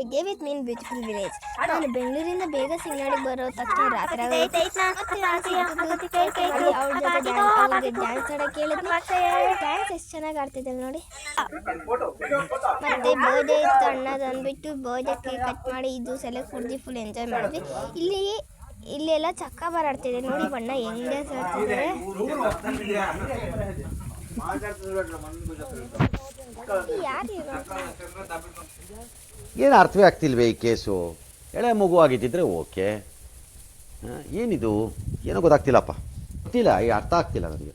ಹೇಗೆ with mean beautiful village. ನಾನು ಬೆಂಗಳೂರಿಂದ ಬೇಗ ಸಿಂಗಾಡಿಗೆ ಬರೋ ತಕ್ಷಣ ರಾತ್ರಿ ಅವ್ರ ಜೊತೆ ಡ್ಯಾನ್ಸ್ ಆಡೋಕೆ ಹೇಳಿದ್ನಿ. ಡ್ಯಾನ್ಸ್ ಎಷ್ಟು ಚೆನ್ನಾಗಿ ಆಡ್ತಿದ್ದೆ ನೋಡಿ. ಮತ್ತೆ ಬರ್ಡೇ ಇತ್ತು ಅಣ್ಣದು ಅಂದ್ಬಿಟ್ಟು ಬರ್ಡೇ ಕೇಕ್ ಕಟ್ ಮಾಡಿ ಇದು ಸೆಲೆಕ್ಟ್ ಕುಡ್ದು ಫುಲ್ ಎಂಜಾಯ್ ಮಾಡಿದ್ವಿ. ಇಲ್ಲೆಲ್ಲ ಚಕ್ಕ ಬರಾಡ್ತಿದೆ ನೋಡಿ, ಬಣ್ಣ ಹೆಂಗೆ ಆಡ್ತಿದ್ದಾರೆ. ಏನು ಅರ್ಥವೇ ಆಗ್ತಿಲ್ವೇ ಈ ಕೇಸು? ಎಳೆ ಮಗು ಆಗಿದ್ದಿದ್ರೆ ಓಕೆ, ಏನಿದು ಏನೋ ಗೊತ್ತಾಗ್ತಿಲ್ಲಪ್ಪ, ಗೊತ್ತಿಲ್ಲ, ಅರ್ಥ ಆಗ್ತಿಲ್ಲ ನನಗೆ.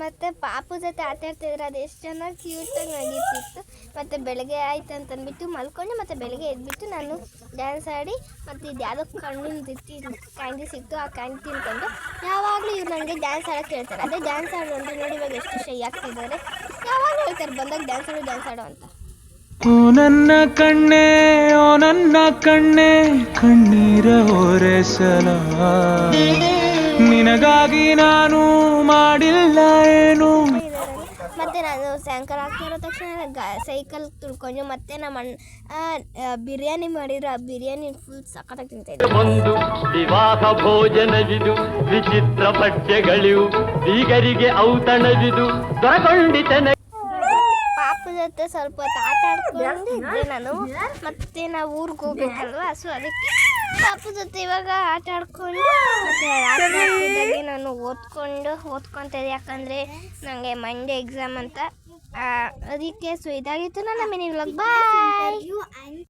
ಮತ್ತು ಪಾಪು ಜೊತೆ ಆಟ ಆಡ್ತಿದ್ರೆ ಅದು ಎಷ್ಟು ಚೆನ್ನಾಗಿ ಕ್ಯೂಟಾಗಿ ನಡೀತಿತ್ತು. ಮತ್ತು ಬೆಳಗ್ಗೆ ಆಯ್ತು ಅಂತಂದ್ಬಿಟ್ಟು ಮಲ್ಕೊಂಡು ಮತ್ತು ಬೆಳಗ್ಗೆ ಎದ್ಬಿಟ್ಟು ನಾನು ಡ್ಯಾನ್ಸ್ ಆಡಿ ಮತ್ತು ಇದು ಯಾವುದೋ ಕಣ್ಣಿನ ಕ್ಯಾಂಡಿ ಸಿಕ್ತು, ಆ ಕ್ಯಾಂಡಿ ತಿನ್ಕೊಂಡು ಯಾವಾಗಲೂ ಇವ್ರು ನನಗೆ ಡ್ಯಾನ್ಸ್ ಆಡೋಕ್ಕೆ ಹೇಳ್ತಾರೆ. ಅದೇ ಡ್ಯಾನ್ಸ್ ಆಡು ಅಂದರೆ ನೋಡಿ ಇವಾಗ ಎಷ್ಟು ಶೈ ಆಗ್ತಿದ್ದಾರೆ. ಯಾವಾಗಲೂ ಹೇಳ್ತಾರೆ ಬಂದಾಗ ಡ್ಯಾನ್ಸ್ ಆಡು ಅಂತ. ಓ ನನ್ನ ಕಣ್ಣೇ, ಓ ನನ್ನ ಕಣ್ಣೇ, ಕಣ್ಣೀರ ಹೊರೆಸಲ ನಿನಗಾಗಿ ನಾನು ಮಾಡಿಲ್ಲ ಏನು. ಮತ್ತು ನಾನು ಸಾಯಂಕಾಲ ಆಗ್ತಿರೋ ತಕ್ಷಣ ಸೈಕಲ್ ತುಳ್ಕೊಂಡು ಮತ್ತೆ ನಮ್ಮ ಬಿರಿಯಾನಿ ಮಾಡಿದ್ರು. ಆ ಬಿರಿಯಾನಿ ಫುಲ್ ಸಖತ್ತಾಗಿ ತಿಂತಾಯಿದ್ದೆ. ಒಂದು ವಿವಾಹ ಭೋಜನವಿದು, ವಿಚಿತ್ರ ಪಠ್ಯಗಳಿವು, ಬೀಗರಿಗೆ ಔತಣವಿದು ದೊರಕೊಂಡಿತನ. ಪಾಪು ಜೊತೆ ಸ್ವಲ್ಪ ಹೊತ್ತು ಆಟ ಆಡ್ಕೊಂಡಿದ್ದೆ ನಾನು. ಮತ್ತೆ ನಾವು ಊರಿಗೆ ಹೋಗ್ಬೇಕಲ್ವ, ಸೊ ಅದಕ್ಕೆ ಪಾಪು ಜೊತೆ ಇವಾಗ ಆಟ ಆಡ್ಕೊಂಡು ಮತ್ತು ರಾತ್ರಿ ನಾನು ಓದ್ಕೊತಾ ಇದ್ದೆ. ಯಾಕಂದರೆ ನನಗೆ ಮಂಡೇ ಎಕ್ಸಾಮ್ ಅಂತ, ಅದಕ್ಕೆ ಸೊ ಇದಾಗಿತ್ತು ನನ್ನ ಮಿನಿ ವ್ಲಾಗ್. ಬಾಯ್.